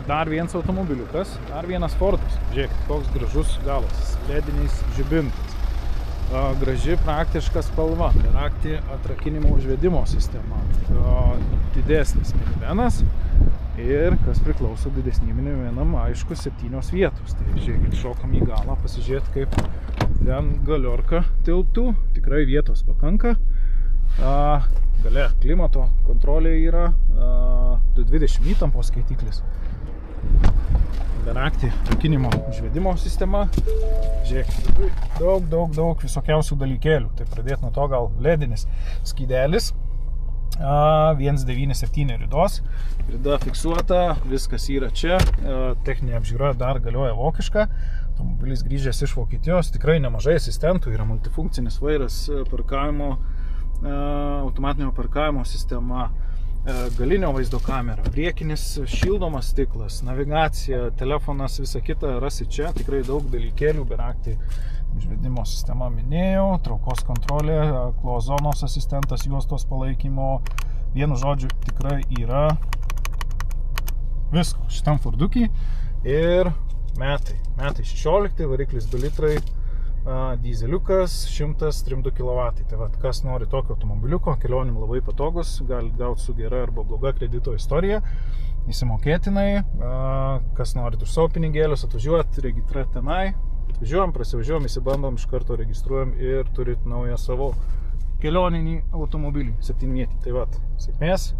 dar vienas automobiliukas, dar vienas Fordas. Žiūrėkit, koks gražus galas, lediniais žibintais. Graži praktiška spalva, raktį atrakinimo užvedimo sistema, didesnis minivenas ir kas priklauso didesnį minivenam, aišku, 7 vietos. Tai žiūrėkit, šokam į galą, pasižiūrėt, kaip ten galiorka tilptų, tikrai vietos pakanka. Gale klimato kontrolė yra 220 įtampos skaitiklis. Beraktį atrakinimo užvedimo sistema. Žiūrėkit, daug visokiausių dalykėlių. Tai pradėt nuo to gal ledinis skydelis. 197 ridos. Rida fiksuota, viskas yra čia. Techninė apžiūra dar galioja vokiška. Automobilis grįžęs iš Vokietijos. Tikrai nemažai asistentų. Yra multifunkcinis vairas, parkavimo, automatinio parkavimo sistema. Galinio vaizdo kamera, priekinis šildomas stiklas, navigacija, telefonas, visa kita rasi čia, tikrai daug dalykėlių, beraktį užvedimo sistema minėjau, traukos kontrolė, klozonos asistentas, juostos palaikymo, vienu žodžiu tikrai yra visko šitam Fordukį ir metai 16, variklis 2 litrai, dizeliukas 103 kW. Tai vat, kas nori tokio automobiliuko, kelionim labai patogus, galit gauti su gera arba bloga kredito istorija, įsimokėtinai, kas norit už savo pinigėlius atvažiuoti, registruot tenai, atvažiuojam, prasivažiuojam, įsibandom, iš karto registruojam ir turit naują savo kelioninį automobilį 7-vietį. Tai vat, sėkmės.